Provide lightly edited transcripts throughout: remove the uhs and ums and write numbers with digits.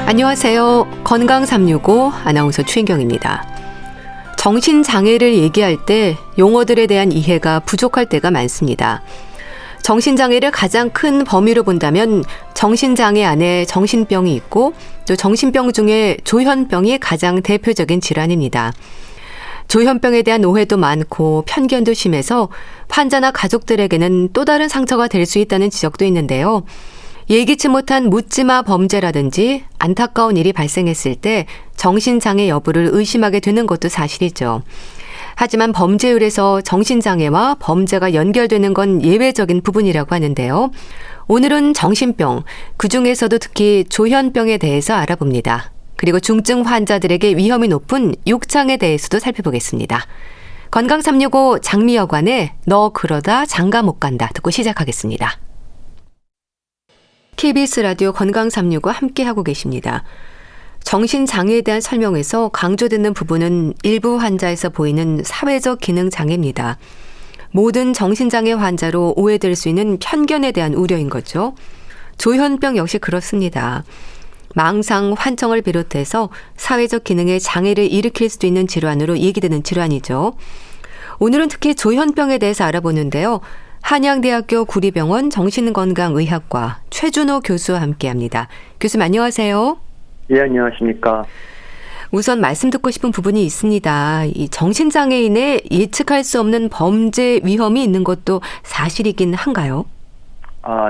안녕하세요. 건강 365 아나운서 최인경입니다. 정신장애를 얘기할 때 용어들에 대한 이해가 부족할 때가 많습니다. 정신장애를 가장 큰 범위로 본다면 정신장애 안에 정신병이 있고 또 정신병 중에 조현병이 가장 대표적인 질환입니다. 조현병에 대한 오해도 많고 편견도 심해서 환자나 가족들에게는 또 다른 상처가 될 수 있다는 지적도 있는데요. 예기치 못한 묻지마 범죄라든지 안타까운 일이 발생했을 때 정신장애 여부를 의심하게 되는 것도 사실이죠. 하지만 범죄율에서 정신장애와 범죄가 연결되는 건 예외적인 부분이라고 하는데요. 오늘은 정신병, 그중에서도 특히 조현병에 대해서 알아봅니다. 그리고 중증 환자들에게 위험이 높은 육창에 대해서도 살펴보겠습니다. 건강 365 장미여관의 너 그러다 장가 못 간다 듣고 시작하겠습니다. KBS 라디오 건강 365 함께하고 계십니다. 정신장애에 대한 설명에서 강조되는 부분은 일부 환자에서 보이는 사회적 기능 장애입니다. 모든 정신장애 환자로 오해될 수 있는 편견에 대한 우려인 거죠. 조현병 역시 그렇습니다. 망상, 환청을 비롯해서 사회적 기능에 장애를 일으킬 수도 있는 질환으로 얘기되는 질환이죠. 오늘은 특히 조현병에 대해서 알아보는데요. 한양대학교 구리병원 정신건강의학과 최준호 교수와 함께합니다. 교수님 안녕하세요. 예, 안녕하십니까. 우선 말씀 듣고 싶은 부분이 있습니다. 이 정신장애인의 예측할 수 없는 범죄 위험이 있는 것도 사실이긴 한가요?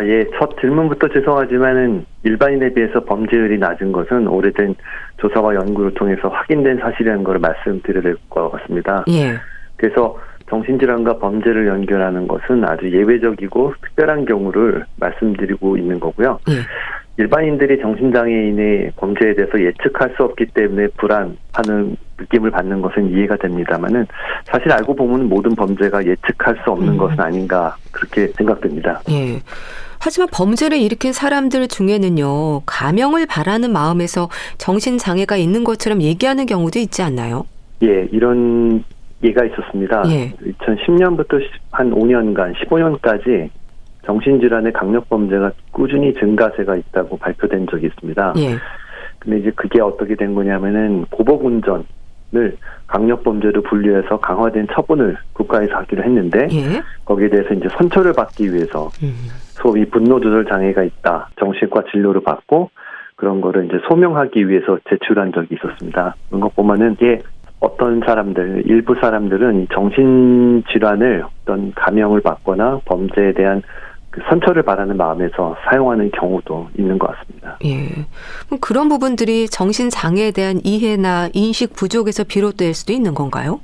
예. 첫 질문부터 죄송하지만은 일반인에 비해서 범죄율이 낮은 것은 오래된 조사와 연구를 통해서 확인된 사실이라는 걸 말씀드려야 될 것 같습니다. 예. 그래서 정신질환과 범죄를 연결하는 것은 아주 예외적이고 특별한 경우를 말씀드리고 있는 거고요. 예. 일반인들이 정신장애인의 범죄에 대해서 예측할 수 없기 때문에 불안하는 느낌을 받는 것은 이해가 됩니다만은 사실 알고 보면 모든 범죄가 예측할 수 없는 것은 아닌가 그렇게 생각됩니다. 예. 하지만 범죄를 일으킨 사람들 중에는요, 감형을 바라는 마음에서 정신장애가 있는 것처럼 얘기하는 경우도 있지 않나요? 예, 이런 예가 있었습니다. 예. 2010년부터 한 5년간, 15년까지 정신질환의 강력범죄가 꾸준히 증가세가 있다고 발표된 적이 있습니다. 예. 근데 이제 그게 어떻게 된 거냐면은 보복운전을 강력범죄로 분류해서 강화된 처분을 국가에서 하기로 했는데 예. 거기에 대해서 이제 선처를 받기 위해서 소위 분노조절 장애가 있다. 정신과 진료를 받고 그런 거를 이제 소명하기 위해서 제출한 적이 있었습니다. 그런 거 보면은 이게 어떤 사람들, 일부 사람들은 이 정신질환을 어떤 감형을 받거나 범죄에 대한 그 선처를 바라는 마음에서 사용하는 경우도 있는 것 같습니다. 예. 그런 부분들이 정신장애에 대한 이해나 인식 부족에서 비롯될 수도 있는 건가요?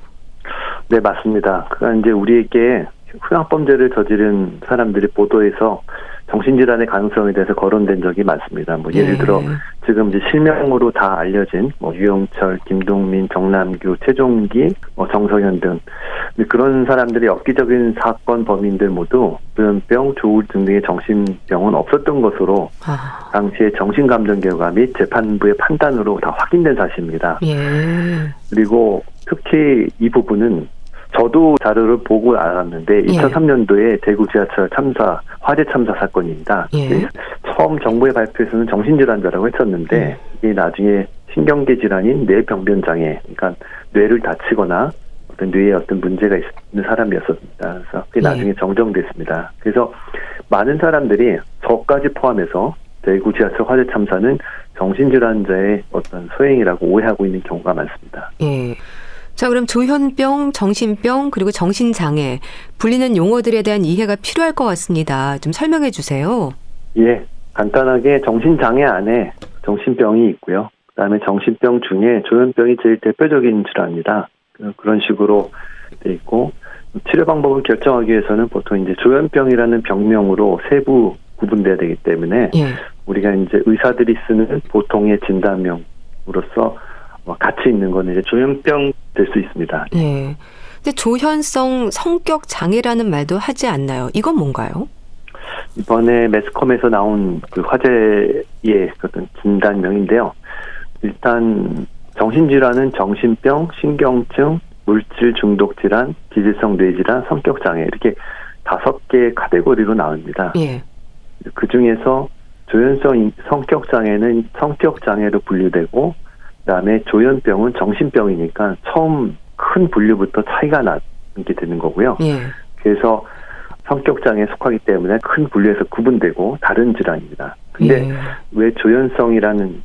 네, 맞습니다. 그러니까 이제 우리에게 흉악범죄를 저지른 사람들이 보도에서 정신질환의 가능성에 대해서 거론된 적이 많습니다. 예를 들어 지금 이제 실명으로 다 알려진 유영철, 김동민, 정남규, 최종기, 정성현 등 그런 사람들이 엽기적인 사건 범인들 모두 조현병, 조울증 등의 정신병은 없었던 것으로 당시의 정신감정결과 및 재판부의 판단으로 다 확인된 사실입니다. 예. 그리고 특히 이 부분은 저도 자료를 보고 알았는데 2003년도에 대구 지하철 참사, 화재 참사 사건입니다. 예. 처음 정부의 발표에서는 정신질환자라고 했었는데 이게 나중에 신경계 질환인 뇌병변장애, 그러니까 뇌를 다치거나 어떤 뇌에 어떤 문제가 있는 사람이었습니다. 그래서 그게 나중에 정정됐습니다. 그래서 많은 사람들이 저까지 포함해서 대구 지하철 화재 참사는 정신질환자의 어떤 소행이라고 오해하고 있는 경우가 많습니다. 예. 자, 그럼 조현병, 정신병, 그리고 정신장애 불리는 용어들에 대한 이해가 필요할 것 같습니다. 좀 설명해 주세요. 예, 간단하게 정신장애 안에 정신병이 있고요. 그다음에 정신병 중에 조현병이 제일 대표적인 질환입니다. 그런 식으로 돼 있고 치료 방법을 결정하기 위해서는 보통 이제 조현병이라는 병명으로 세부 구분돼야 되기 때문에 우리가 이제 의사들이 쓰는 보통의 진단명으로서 같이 있는 건 이제 조현병 될 수 있습니다. 네. 근데 조현성 성격 장애라는 말도 하지 않나요? 이건 뭔가요? 이번에 매스컴에서 나온 그 화제의 어떤 진단명인데요. 일단 정신질환은 정신병, 신경증, 물질 중독 질환, 기질성 뇌질환, 성격 장애 이렇게 5개의 카테고리로 나옵니다. 예. 그 중에서 조현성 성격 장애는 성격 장애로 분류되고, 그다음에 조현병은 정신병이니까 처음 큰 분류부터 차이가 나게 되는 거고요. 예. 그래서 성격 장애에 속하기 때문에 큰 분류에서 구분되고 다른 질환입니다. 근데 예. 왜 조현성이라는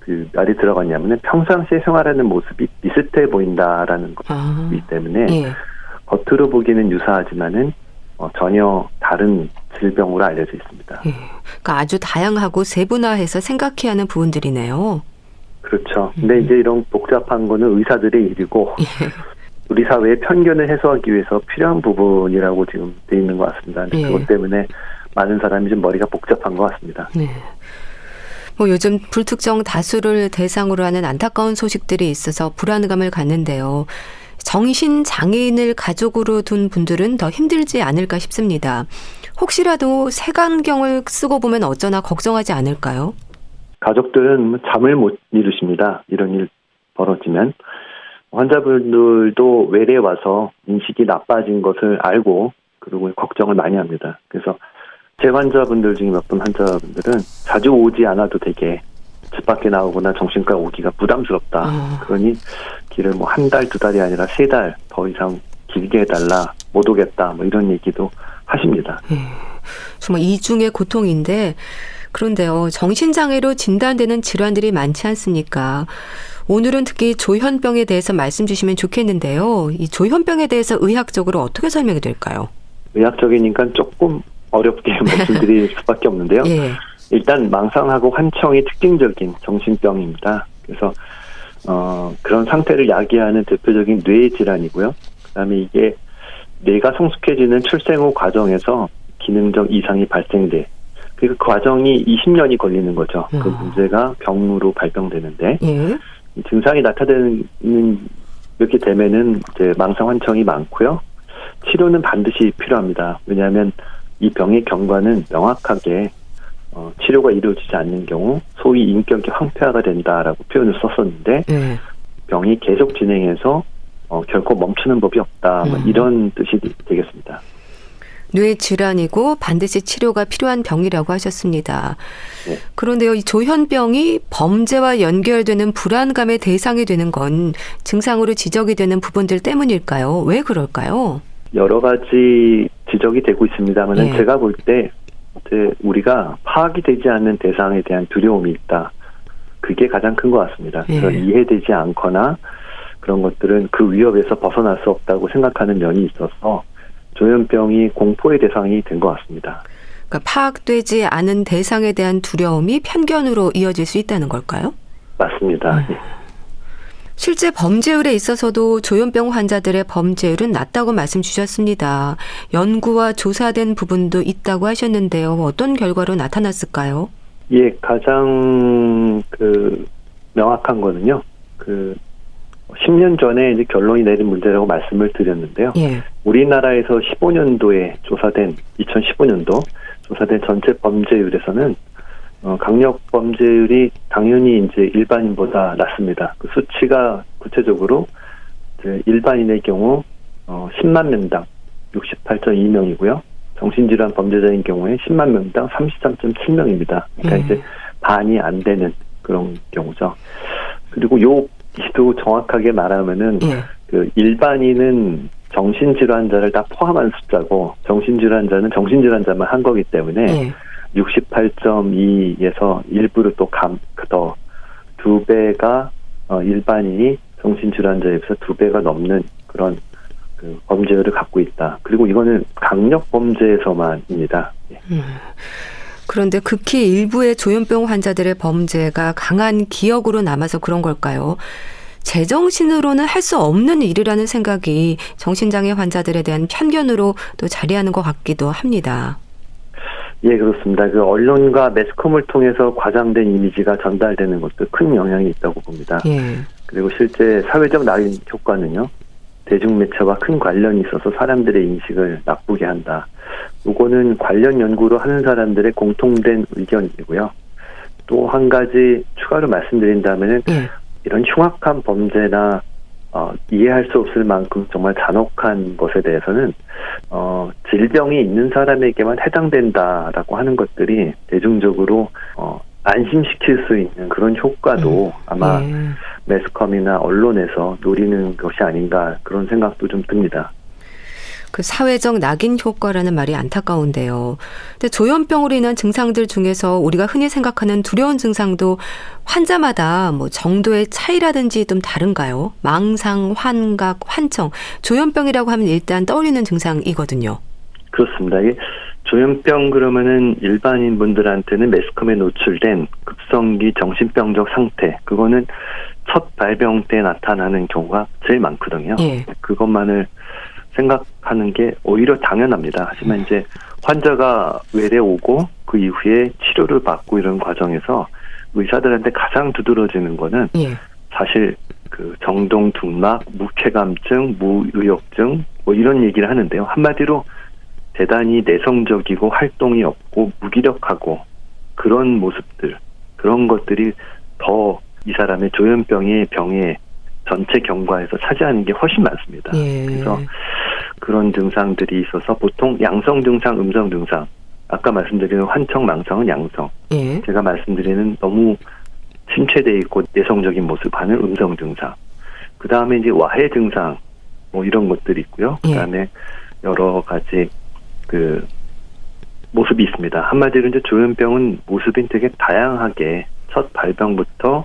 그 말이 들어갔냐면은 평상시에 생활하는 모습이 비슷해 보인다라는 거기 때문에 예. 겉으로 보기는 유사하지만은 전혀 다른 질병으로 알려져 있습니다. 예. 그러니까 아주 다양하고 세분화해서 생각해야 하는 부분들이네요. 그렇죠. 근데 이제 이런 복잡한 거는 의사들의 일이고 우리 사회의 편견을 해소하기 위해서 필요한 부분이라고 지금 돼 있는 것 같습니다. 근데 예. 그것 때문에 많은 사람이 좀 머리가 복잡한 것 같습니다. 네. 뭐 요즘 불특정 다수를 대상으로 하는 안타까운 소식들이 있어서 불안감을 갖는데요. 정신장애인을 가족으로 둔 분들은 더 힘들지 않을까 싶습니다. 혹시라도 색안경을 쓰고 보면 어쩌나 걱정하지 않을까요? 가족들은 잠을 못 이루십니다. 이런 일 벌어지면. 환자분들도 외래에 와서 인식이 나빠진 것을 알고 그리고 걱정을 많이 합니다. 그래서 제 환자분들 중에 몇 분 환자분들은 자주 오지 않아도 되게 집 밖에 나오거나 정신과 오기가 부담스럽다. 그러니 길을 뭐 한 달, 두 달이 아니라 3달 더 이상 길게 해달라, 못 오겠다, 뭐 이런 얘기도 하십니다. 정말 이중의 고통인데, 그런데요, 정신장애로 진단되는 질환들이 많지 않습니까? 오늘은 특히 조현병에 대해서 말씀 주시면 좋겠는데요. 이 조현병에 대해서 의학적으로 어떻게 설명이 될까요? 의학적이니까 조금 어렵게 말씀드릴 수밖에 없는데요. 예. 일단 망상하고 환청이 특징적인 정신병입니다. 그래서 그런 상태를 야기하는 대표적인 뇌 질환이고요. 그다음에 이게 뇌가 성숙해지는 출생 후 과정에서 기능적 이상이 발생돼. 그 과정이 20년이 걸리는 거죠. 그 문제가 병으로 발병되는데 예. 이 증상이 나타나는 이렇게 되면은 이제 망상 환청이 많고요. 치료는 반드시 필요합니다. 왜냐하면 이 병의 경과는 명확하게 치료가 이루어지지 않는 경우 소위 인격이 황폐화가 된다라고 표현을 썼었는데 예. 병이 계속 진행해서 결코 멈추는 법이 없다. 뭐 이런 뜻이 되겠습니다. 뇌 질환이고 반드시 치료가 필요한 병이라고 하셨습니다. 네. 그런데요, 이 조현병이 범죄와 연결되는 불안감의 대상이 되는 건 증상으로 지적이 되는 부분들 때문일까요? 왜 그럴까요? 여러 가지 지적이 되고 있습니다만 예. 제가 볼 때 우리가 파악이 되지 않는 대상에 대한 두려움이 있다. 그게 가장 큰 것 같습니다. 그래서 예. 이해되지 않거나 그런 것들은 그 위협에서 벗어날 수 없다고 생각하는 면이 있어서 조현병이 공포의 대상이 된 것 같습니다. 그러니까 파악되지 않은 대상에 대한 두려움이 편견으로 이어질 수 있다는 걸까요? 맞습니다. 예. 실제 범죄율에 있어서도 조현병 환자들의 범죄율은 낮다고 말씀 주셨습니다. 연구와 조사된 부분도 있다고 하셨는데요. 어떤 결과로 나타났을까요? 예, 가장 명확한 거는요. 10년 전에 이제 결론이 내린 문제라고 말씀을 드렸는데요. 예. 우리나라에서 15년도에 조사된 2015년도 조사된 전체 범죄율에서는 강력 범죄율이 당연히 이제 일반인보다 낮습니다. 그 수치가 구체적으로 이제 일반인의 경우 10만 명당 68.2명이고요. 정신질환 범죄자인 경우에 10만 명당 33.7명입니다. 그러니까 이제 반이 안 되는 그런 경우죠. 그리고 요 기도 정확하게 말하면은 그 일반인은 정신질환자를 다 포함한 숫자고 정신질환자는 정신질환자만 한 거기 때문에 68.2에서 일부를 또 더 2배가 일반인이 정신질환자에 비해서 2배가 넘는 그런 그 범죄율을 갖고 있다. 그리고 이거는 강력 범죄에서만입니다. 예. 그런데 극히 일부의 조현병 환자들의 범죄가 강한 기억으로 남아서 그런 걸까요? 제정신으로는 할 수 없는 일이라는 생각이 정신장애 환자들에 대한 편견으로 또 자리하는 것 같기도 합니다. 예, 그렇습니다. 그 언론과 매스컴을 통해서 과장된 이미지가 전달되는 것도 큰 영향이 있다고 봅니다. 예. 그리고 실제 사회적 낙인 효과는요. 대중매체와 큰 관련이 있어서 사람들의 인식을 나쁘게 한다. 이거는 관련 연구를 하는 사람들의 공통된 의견이고요. 또 한 가지 추가로 말씀드린다면은 이런 흉악한 범죄나 이해할 수 없을 만큼 정말 잔혹한 것에 대해서는 질병이 있는 사람에게만 해당된다라고 하는 것들이 대중적으로 안심시킬 수 있는 그런 효과도 아마 매스컴이나 언론에서 노리는 것이 아닌가 그런 생각도 좀 듭니다. 그 사회적 낙인 효과라는 말이 안타까운데요. 근데 조현병으로 인한 증상들 중에서 우리가 흔히 생각하는 두려운 증상도 환자마다 뭐 정도의 차이라든지 좀 다른가요? 망상, 환각, 환청. 조현병이라고 하면 일단 떠올리는 증상이거든요. 그렇습니다. 이게 조현병 그러면은 일반인 분들한테는 매스컴에 노출된 급성기 정신병적 상태, 그거는 첫 발병 때 나타나는 경우가 제일 많거든요. 예. 그것만을 생각하는 게 오히려 당연합니다. 하지만 이제 환자가 외래 오고 그 이후에 치료를 받고 이런 과정에서 의사들한테 가장 두드러지는 거는 사실 그 정동 둔막, 무쾌감증, 무의욕증 뭐 이런 얘기를 하는데요. 한마디로 대단히 내성적이고 활동이 없고 무기력하고 그런 모습들, 그런 것들이 더 이 사람의 조현병의 병의 전체 경과에서 차지하는 게 훨씬 많습니다. 그래서 그런 증상들이 있어서 보통 양성 증상, 음성 증상, 아까 말씀드리는 환청, 망상은 양성, 제가 말씀드리는 너무 침체되어 있고 내성적인 모습 하는 음성 증상, 그 다음에 이제 와해 증상 뭐 이런 것들이 있고요. 그 다음에 여러 가지 그 모습이 있습니다. 한마디로 이제 조현병은 모습이 되게 다양하게 첫 발병부터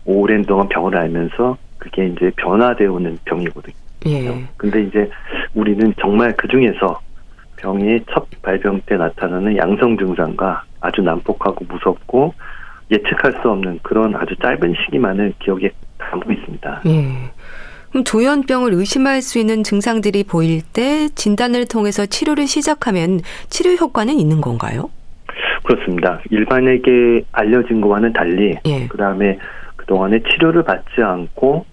오랜 동안 병을 앓면서 그게 이제 변화되어 오는 병이거든요. 근데 이제 우리는 정말 그 중에서 병의 첫 발병 때 나타나는 양성 증상과 아주 난폭하고 무섭고 예측할 수 없는 그런 아주 짧은 시기만을 기억에 담고 있습니다. 그럼 조현병을 의심할 수 있는 증상들이 보일 때 진단을 통해서 치료를 시작하면 치료 효과는 있는 건가요? 그렇습니다. 일반에게 알려진 것과는 달리 그다음에 그동안에 치료를 받지 않고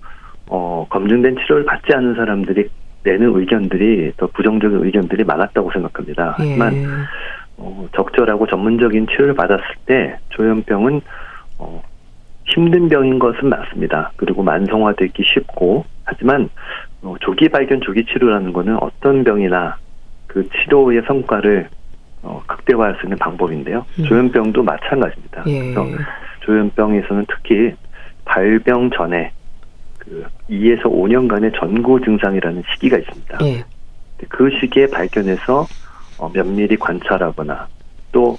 검증된 치료를 받지 않은 사람들이 내는 의견들이 더 부정적인 의견들이 많았다고 생각합니다. 하지만 적절하고 전문적인 치료를 받았을 때 조현병은 힘든 병인 것은 맞습니다. 그리고 만성화되기 쉽고, 하지만 조기 발견, 조기 치료라는 것은 어떤 병이나 그 치료의 성과를 극대화할 수 있는 방법인데요. 조현병도 마찬가지입니다. 그래서 조현병에서는 특히 발병 전에 그 2에서 5년간의 전고 증상이라는 시기가 있습니다. 그 시기에 발견해서 면밀히 관찰하거나 또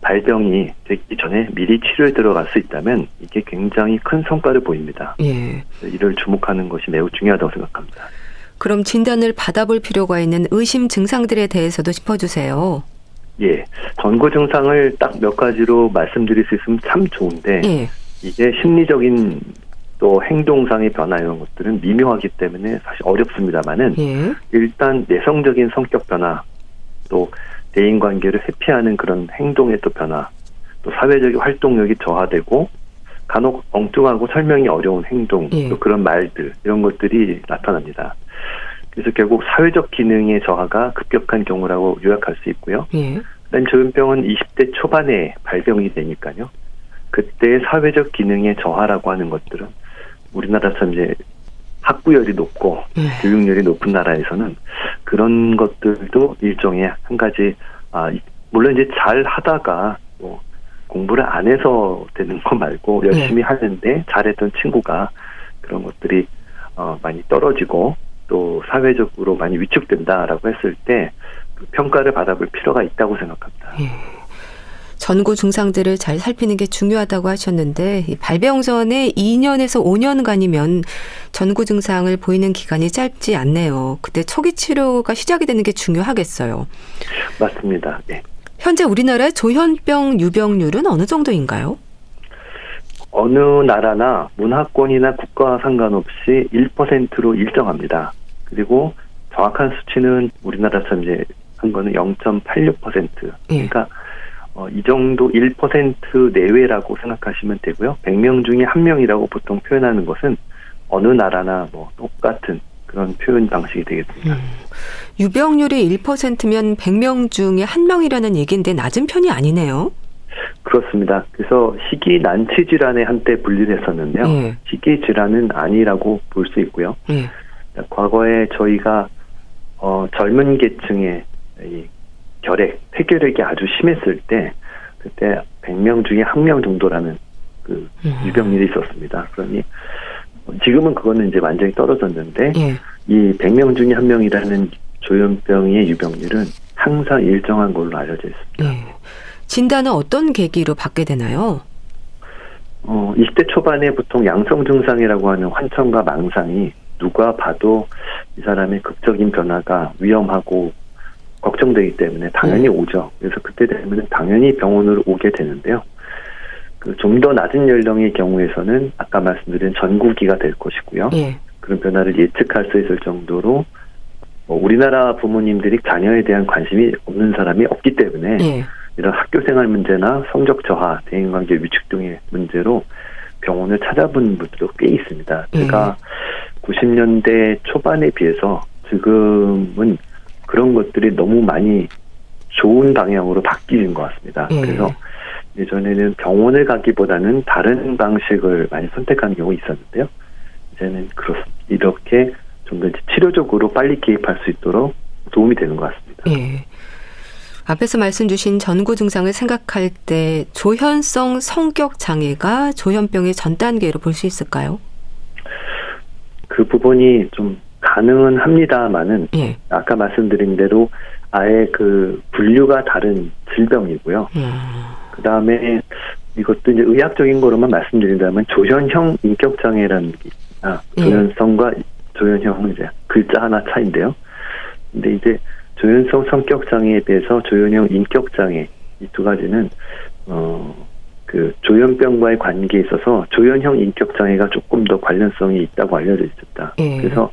발병이 되기 전에 미리 치료에 들어갈 수 있다면 이게 굉장히 큰 성과를 보입니다. 이를 주목하는 것이 매우 중요하다고 생각합니다. 그럼 진단을 받아볼 필요가 있는 의심 증상들에 대해서도 짚어주세요. 전고 증상을 딱 몇 가지로 말씀드릴 수 있으면 참 좋은데 이게 심리적인 또 행동상의 변화 이런 것들은 미묘하기 때문에 사실 어렵습니다만은 일단 내성적인 성격 변화, 또 대인관계를 회피하는 그런 행동의 또 변화, 또 사회적인 활동력이 저하되고 간혹 엉뚱하고 설명이 어려운 행동, 또 그런 말들 이런 것들이 나타납니다. 그래서 결국 사회적 기능의 저하가 급격한 경우라고 요약할 수 있고요. 그다음 조현병은 20대 초반에 발병이 되니까요. 그때 사회적 기능의 저하라고 하는 것들은 우리나라처럼 이제 학구열이 높고 교육열이 높은 나라에서는 그런 것들도 일종의 한 가지 물론 이제 잘 하다가 뭐 공부를 안 해서 되는 거 말고 열심히 하는데 잘했던 친구가 그런 것들이 많이 떨어지고 또 사회적으로 많이 위축된다라고 했을 때 그 평가를 받아볼 필요가 있다고 생각합니다. 전고 증상들을 잘 살피는 게 중요하다고 하셨는데 발병 전에 2년에서 5년간이면 전고 증상을 보이는 기간이 짧지 않네요. 그때 초기 치료가 시작이 되는 게 중요하겠어요. 맞습니다. 현재 우리나라의 조현병 유병률은 어느 정도인가요? 어느 나라나 문화권이나 국가와 상관없이 1%로 일정합니다. 그리고 정확한 수치는 우리나라처럼 이제 한 거는 0.86%. 그러니까 이 정도 1% 내외라고 생각하시면 되고요. 100명 중에 1명이라고 보통 표현하는 것은 어느 나라나 뭐 똑같은 그런 표현 방식이 되겠습니다. 유병률이 1%면 100명 중에 1명이라는 얘기인데 낮은 편이 아니네요. 그렇습니다. 그래서 희귀 난치 질환에 한때 분리를 했었는데요. 예. 희귀 질환은 아니라고 볼 수 있고요. 예. 과거에 저희가 젊은 계층의 이 폐결핵이 아주 심했을 때 그때 100명 중에 1명 정도라는 그 유병률이 있었습니다. 그러니 지금은 그거는 이제 완전히 떨어졌는데 예. 이 100명 중에 1명이라는 조현병의 유병률은 항상 일정한 걸로 알려져 있습니다. 예. 진단은 어떤 계기로 받게 되나요? 20대 초반에 보통 양성 증상이라고 하는 환청과 망상이 누가 봐도 이 사람의 극적인 변화가 위험하고 걱정되기 때문에 당연히 오죠. 그래서 그때 되면 당연히 병원으로 오게 되는데요. 좀 더 낮은 연령의 경우에서는 아까 말씀드린 전구기가 될 것이고요. 예. 그런 변화를 예측할 수 있을 정도로 우리나라 부모님들이 자녀에 대한 관심이 없는 사람이 없기 때문에 예. 이런 학교생활 문제나 성적 저하, 대인관계 위축 등의 문제로 병원을 찾아본 분들도 꽤 있습니다. 제가 90년대 초반에 비해서 지금은 그런 것들이 너무 많이 좋은 방향으로 바뀌는 것 같습니다. 그래서 예전에는 병원을 가기보다는 다른 방식을 많이 선택하는 경우가 있었는데요. 이제는 이렇게 좀 더 치료적으로 빨리 개입할 수 있도록 도움이 되는 것 같습니다. 예. 앞에서 말씀 주신 전구 증상을 생각할 때 조현성 성격 장애가 조현병의 전 단계로 볼 수 있을까요? 그 부분이 좀 가능은 합니다만은 예. 아까 말씀드린 대로 아예 그 분류가 다른 질병이고요. 그다음에 이것도 이제 의학적인 거로만 말씀드린다면 조현형 인격 장애라는 게 있습니다. 조현성과 조현형은 이제 글자 하나 차인데요. 근데 이제 조현성 성격 장애에 비해서 조현형 인격 장애 이 두 가지는 그 조현병과의 관계에 있어서 조현형 인격 장애가 조금 더 관련성이 있다고 알려져 있습니다. 그래서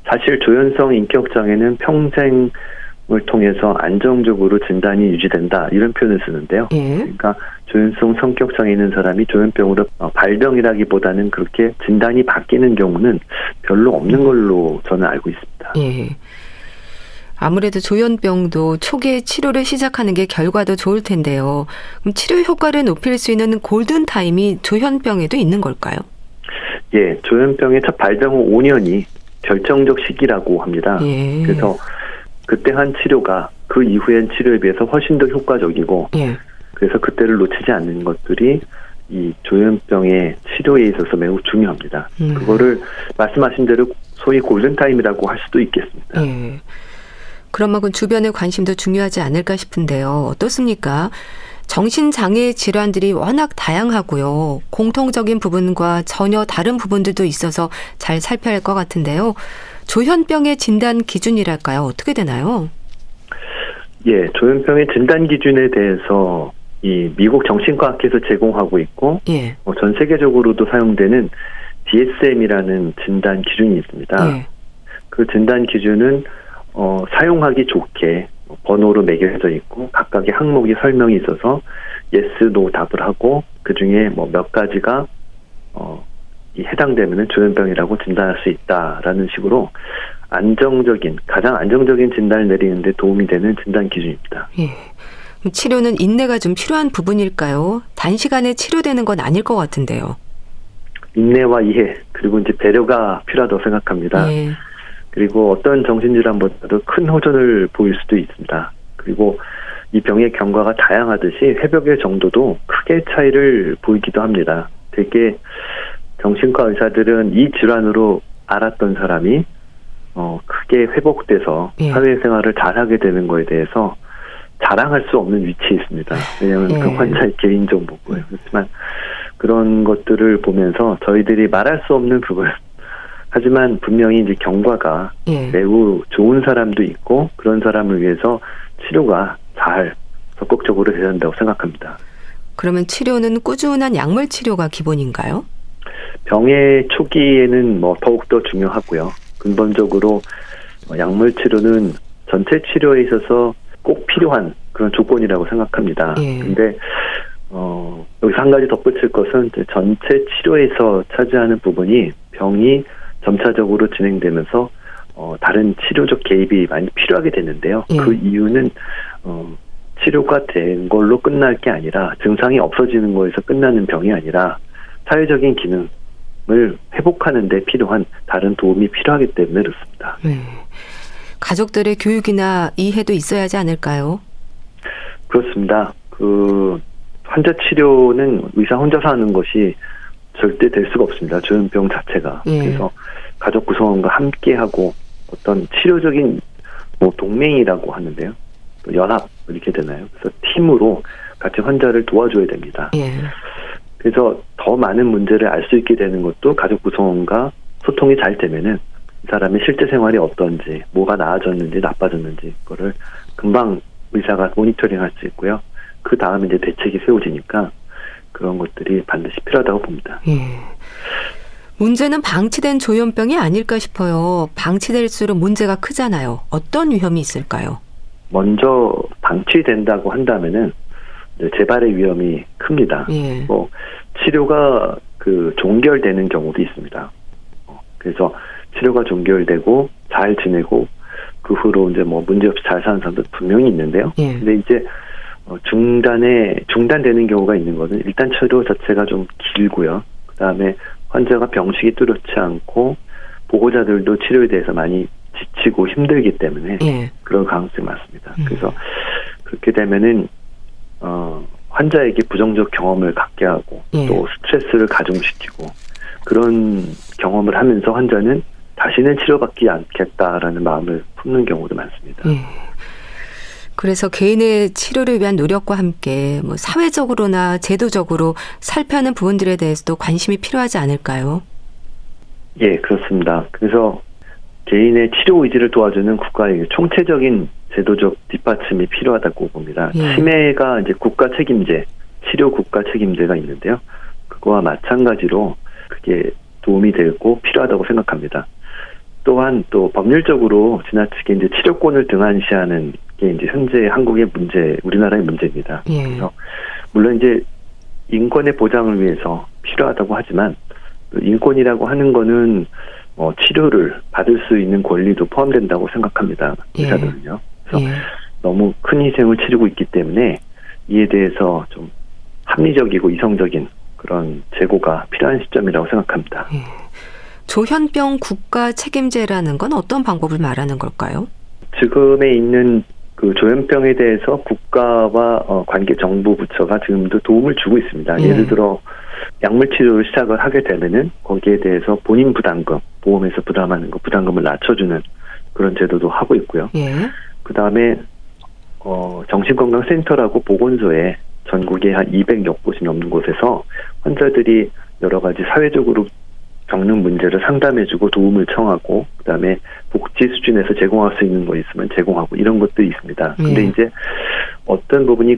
사실 조현성 인격 장애는 평생을 통해서 안정적으로 진단이 유지된다 이런 표현을 쓰는데요. 그러니까 조현성 성격 장애 있는 사람이 조현병으로 발병이라기보다는 그렇게 진단이 바뀌는 경우는 별로 없는 걸로 저는 알고 있습니다. 예. 아무래도 조현병도 초기에 치료를 시작하는 게 결과도 좋을 텐데요. 그럼 치료 효과를 높일 수 있는 골든타임이 조현병에도 있는 걸까요? 예, 조현병의 첫 발병 후 5년이 결정적 시기라고 합니다. 그래서 그때 한 치료가 그 이후엔 치료에 비해서 훨씬 더 효과적이고 그래서 그때를 놓치지 않는 것들이 이 조현병의 치료에 있어서 매우 중요합니다. 그거를 말씀하신 대로 소위 골든타임이라고 할 수도 있겠습니다. 그런 만큼 주변의 관심도 중요하지 않을까 싶은데요. 어떻습니까? 정신장애 질환들이 워낙 다양하고요. 공통적인 부분과 전혀 다른 부분들도 있어서 잘 살펴야 할 것 같은데요. 조현병의 진단 기준이랄까요? 어떻게 되나요? 예, 조현병의 진단 기준에 대해서 이 미국 정신과학회에서 제공하고 있고 전 세계적으로도 사용되는 DSM이라는 진단 기준이 있습니다. 그 진단 기준은 사용하기 좋게 번호로 매겨져 있고 각각의 항목이 설명이 있어서 yes, no 답을 하고 그중에 몇 가지가 해당되면 조현병이라고 진단할 수 있다라는 식으로 가장 안정적인 진단을 내리는 데 도움이 되는 진단 기준입니다. 치료는 인내가 좀 필요한 부분일까요? 단시간에 치료되는 건 아닐 것 같은데요. 인내와 이해 그리고 이제 배려가 필요하다고 생각합니다. 그리고 어떤 정신질환보다도 큰 호전을 보일 수도 있습니다. 그리고 이 병의 경과가 다양하듯이 회복의 정도도 크게 차이를 보이기도 합니다. 되게 정신과 의사들은 이 질환으로 알았던 사람이 크게 회복돼서 사회생활을 잘하게 되는 거에 대해서 자랑할 수 없는 위치에 있습니다. 왜냐하면 그 환자의 개인정보고요. 그렇지만 그런 것들을 보면서 저희들이 말할 수 없는 부분 하지만 분명히 이제 경과가 매우 좋은 사람도 있고 그런 사람을 위해서 치료가 잘 적극적으로 돼야 한다고 생각합니다. 그러면 치료는 꾸준한 약물 치료가 기본인가요? 병의 초기에는 더욱더 중요하고요. 근본적으로 약물 치료는 전체 치료에 있어서 꼭 필요한 그런 조건이라고 생각합니다. 근데 여기서 한 가지 덧붙일 것은 전체 치료에서 차지하는 부분이 병이 점차적으로 진행되면서 다른 치료적 개입이 많이 필요하게 되는데요. 그 이유는 치료가 된 걸로 끝날 게 아니라 증상이 없어지는 거에서 끝나는 병이 아니라 사회적인 기능을 회복하는 데 필요한 다른 도움이 필요하기 때문에 그렇습니다. 네. 가족들의 교육이나 이해도 있어야 하지 않을까요? 그렇습니다. 환자 치료는 의사 혼자서 하는 것이 절대 될 수가 없습니다. 조현병 자체가. 예. 그래서 가족 구성원과 함께하고 어떤 치료적인 동맹이라고 하는데요. 또 연합 이렇게 되나요? 그래서 팀으로 같이 환자를 도와줘야 됩니다. 예. 그래서 더 많은 문제를 알 수 있게 되는 것도 가족 구성원과 소통이 잘 되면은 이 사람의 실제 생활이 어떤지, 뭐가 나아졌는지 나빠졌는지 그거를 금방 의사가 모니터링할 수 있고요. 그 다음에 이제 대책이 세워지니까 그런 것들이 반드시 필요하다고 봅니다. 예. 문제는 방치된 조현병이 아닐까 싶어요. 방치될수록 문제가 크잖아요. 어떤 위험이 있을까요? 먼저 방치된다고 한다면은 재발의 위험이 큽니다. 예. 치료가 종결되는 경우도 있습니다. 그래서 치료가 종결되고 잘 지내고 그 후로 이제 문제 없이 잘 사는 사람도 분명히 있는데요. 예. 근데 이제 중단되는 경우가 있는 것은 일단 치료 자체가 좀 길고요. 그다음에 환자가 병식이 뚜렷지 않고 보호자들도 치료에 대해서 많이 지치고 힘들기 때문에 예. 그런 가능성이 많습니다. 그래서 그렇게 되면은 환자에게 부정적 경험을 갖게 하고 예. 또 스트레스를 가중시키고 그런 경험을 하면서 환자는 다시는 치료받지 않겠다라는 마음을 품는 경우도 많습니다. 예. 그래서 개인의 치료를 위한 노력과 함께 사회적으로나 제도적으로 살펴는 부분들에 대해서도 관심이 필요하지 않을까요? 예, 그렇습니다. 그래서 개인의 치료 의지를 도와주는 국가의 총체적인 제도적 뒷받침이 필요하다고 봅니다. 예. 치매가 이제 국가 책임제, 치료 국가 책임제가 있는데요. 그거와 마찬가지로 그게 도움이 되고 필요하다고 생각합니다. 또한 또 법률적으로 지나치게 이제 치료권을 등한시하는 게 이제 현재 한국의 문제, 우리나라의 문제입니다. 예. 그래서 물론 이제 인권의 보장을 위해서 필요하다고 하지만 인권이라고 하는 거는 치료를 받을 수 있는 권리도 포함된다고 생각합니다. 의사들은요. 그래서 예. 너무 큰 희생을 치르고 있기 때문에 이에 대해서 좀 합리적이고 이성적인 그런 제고가 필요한 시점이라고 생각합니다. 예. 조현병 국가 책임제라는 건 어떤 방법을 말하는 걸까요? 지금에 있는 조현병에 대해서 국가와 관계 정부 부처가 지금도 도움을 주고 있습니다. 예. 예를 들어 약물 치료를 시작을 하게 되면은 거기에 대해서 본인 부담금, 보험에서 부담하는 거 부담금을 낮춰주는 그런 제도도 하고 있고요. 예. 그 다음에 정신건강센터라고 보건소에 전국에 한 200여 곳이 넘는 곳에서 환자들이 여러 가지 사회적으로 겪는 문제를 상담해주고 도움을 청하고 그다음에 복지 수준에서 제공할 수 있는 거 있으면 제공하고 이런 것들이 있습니다. 근데 이제 어떤 부분이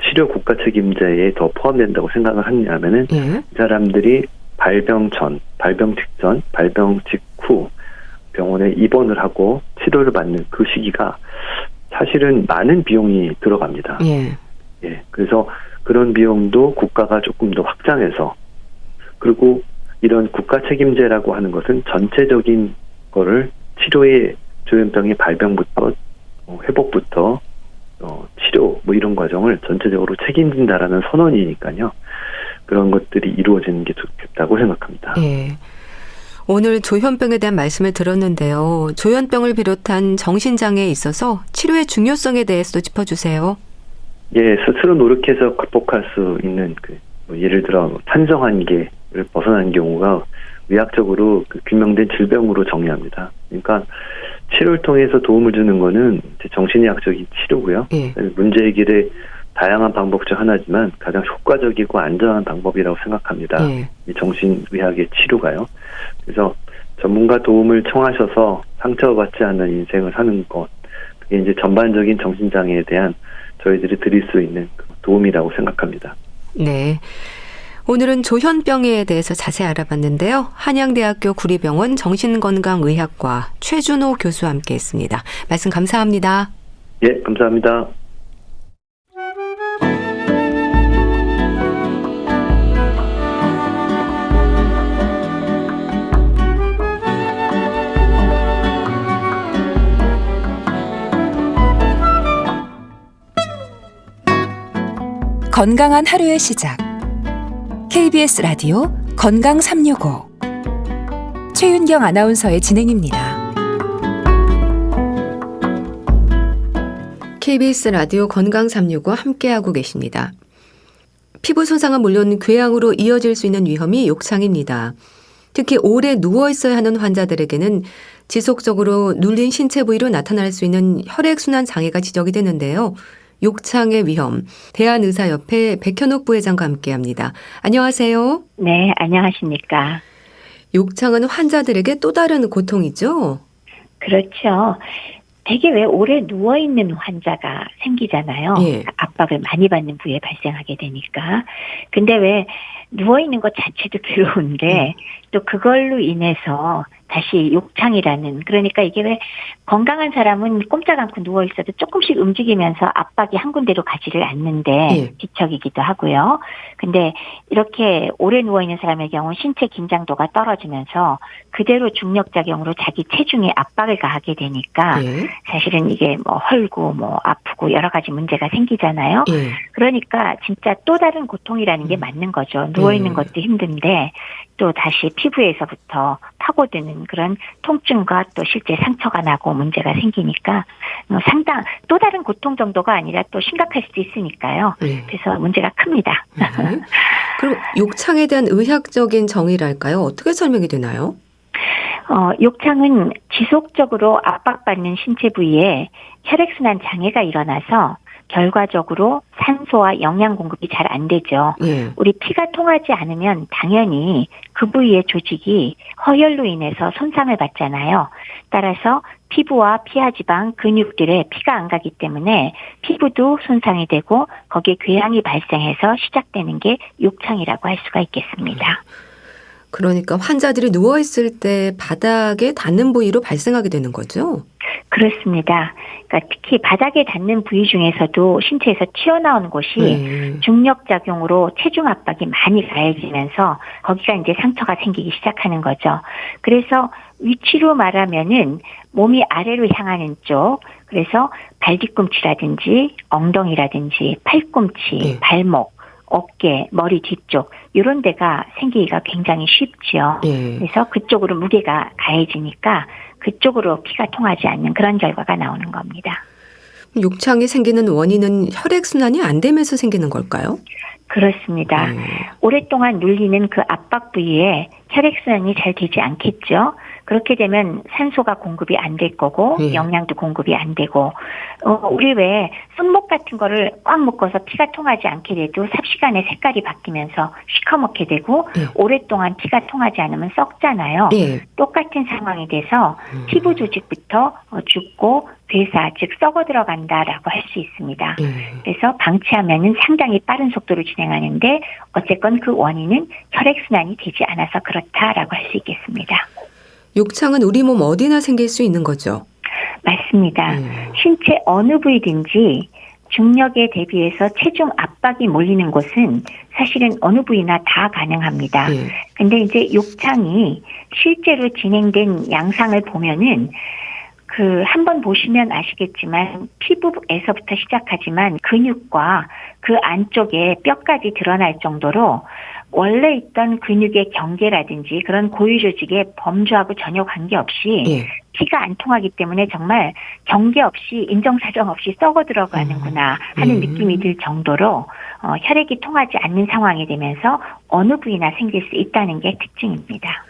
치료 국가 책임자에 더 포함된다고 생각을 하냐면은 이 사람들이 발병 전, 발병 직전, 발병 직후 병원에 입원을 하고 치료를 받는 그 시기가 사실은 많은 비용이 들어갑니다. 예. 그래서 그런 비용도 국가가 조금 더 확장해서 그리고 이런 국가 책임제라고 하는 것은 전체적인 거를 치료의 조현병의 발병부터 회복부터 치료 이런 과정을 전체적으로 책임진다라는 선언이니까요. 그런 것들이 이루어지는 게 좋겠다고 생각합니다. 예. 오늘 조현병에 대한 말씀을 들었는데요. 조현병을 비롯한 정신장애에 있어서 치료의 중요성에 대해서도 짚어주세요. 예, 스스로 노력해서 극복할 수 있는 예를 들어 산성 한계를 벗어난 경우가 의학적으로 규명된 질병으로 정의합니다. 그러니까 치료를 통해서 도움을 주는 거는 정신의학적인 치료고요. 예. 문제의길의 다양한 방법 중 하나지만 가장 효과적이고 안전한 방법이라고 생각합니다. 예. 이 정신의학의 치료가요. 그래서 전문가 도움을 청하셔서 상처받지 않는 인생을 사는 것, 그게 이제 전반적인 정신장애에 대한 저희들이 드릴 수 있는 도움이라고 생각합니다. 네. 오늘은 조현병에 대해서 자세히 알아봤는데요. 한양대학교 구리병원 정신건강의학과 최준호 교수와 함께했습니다. 말씀 감사합니다. 예, 감사합니다. 건강한 하루의 시작. KBS 라디오 건강 365. 최윤경 아나운서의 진행입니다. KBS 라디오 건강 365 함께하고 계십니다. 피부 손상은 물론 궤양으로 이어질 수 있는 위험이 욕창입니다. 특히 오래 누워 있어야 하는 환자들에게는 지속적으로 눌린 신체 부위로 나타날 수 있는 혈액순환 장애가 지적이 되는데요. 욕창의 위험, 대한의사협회 백현옥 부회장과 함께합니다. 안녕하세요. 네, 안녕하십니까. 욕창은 환자들에게 또 다른 고통이죠? 그렇죠. 되게 왜 오래 누워있는 환자가 생기잖아요. 예. 압박을 많이 받는 부위에 발생하게 되니까. 근데 왜 누워있는 것 자체도 괴로운데 또 그걸로 인해서 다시 욕창이라는, 그러니까 이게 왜 건강한 사람은 꼼짝 않고 누워있어도 조금씩 움직이면서 압박이 한 군데로 가지를 않는데 뒤척이기도 하고요. 근데 이렇게 오래 누워있는 사람의 경우 신체 긴장도가 떨어지면서 그대로 중력작용으로 자기 체중에 압박을 가하게 되니까 사실은 이게 뭐 헐고 뭐 아프고 여러 가지 문제가 생기잖아요. 그러니까 진짜 또 다른 고통이라는 게 맞는 거죠. 누워있는 것도 힘든데 또 다시 피부에서부터 파고드는 그런 통증과 또 실제 상처가 나고 문제가 생기니까 상당 또 다른 고통 정도가 아니라 또 심각할 수도 있으니까요. 그래서 문제가 큽니다. 그럼 욕창에 대한 의학적인 정의랄까요? 어떻게 설명이 되나요? 욕창은 지속적으로 압박받는 신체 부위에 혈액순환 장애가 일어나서 결과적으로 산소와 영양 공급이 잘 안 되죠. 우리 피가 통하지 않으면 당연히 그 부위의 조직이 허혈로 인해서 손상을 받잖아요. 따라서 피부와 피하지방, 근육들에 피가 안 가기 때문에 피부도 손상이 되고 거기에 궤양이 발생해서 시작되는 게 욕창이라고 할 수가 있겠습니다. 그러니까 환자들이 누워있을 때 바닥에 닿는 부위로 발생하게 되는 거죠? 그렇습니다. 그러니까 특히 바닥에 닿는 부위 중에서도 신체에서 튀어나온 곳이 중력작용으로 체중 압박이 많이 가해지면서 거기가 이제 상처가 생기기 시작하는 거죠. 그래서 위치로 말하면은 몸이 아래로 향하는 쪽, 그래서 발뒤꿈치라든지 엉덩이라든지 팔꿈치, 발목, 어깨, 머리 뒤쪽 이런 데가 생기기가 굉장히 쉽죠. 그래서 그쪽으로 무게가 가해지니까 그쪽으로 피가 통하지 않는 그런 결과가 나오는 겁니다. 욕창이 생기는 원인은 혈액순환이 안 되면서 생기는 걸까요? 그렇습니다. 오랫동안 눌리는 그 압박 부위에 혈액순환이 잘 되지 않겠죠. 그렇게 되면 산소가 공급이 안 될 거고 영양도 공급이 안 되고 우리 왜 손목 같은 거를 꽉 묶어서 피가 통하지 않게 돼도 삽시간에 색깔이 바뀌면서 시커멓게 되고 오랫동안 피가 통하지 않으면 썩잖아요. 똑같은 상황이 돼서 피부 조직부터 죽고 괴사, 즉 썩어 들어간다라고 할 수 있습니다. 그래서 방치하면은 상당히 빠른 속도로 진행하는데 어쨌건 그 원인은 혈액순환이 되지 않아서 그렇다라고 할 수 있겠습니다. 욕창은 우리 몸 어디나 생길 수 있는 거죠? 맞습니다. 신체 어느 부위든지 중력에 대비해서 체중 압박이 몰리는 곳은 사실은 어느 부위나 다 가능합니다. 근데 이제 욕창이 실제로 진행된 양상을 보면은 한번 보시면 아시겠지만 피부에서부터 시작하지만 근육과 그 안쪽에 뼈까지 드러날 정도로 원래 있던 근육의 경계라든지 그런 고유 조직의 범주하고 전혀 관계없이 피가 안 통하기 때문에 정말 경계 없이 인정사정 없이 썩어 들어가는구나 하는 느낌이 들 정도로 혈액이 통하지 않는 상황이 되면서 어느 부위나 생길 수 있다는 게 특징입니다.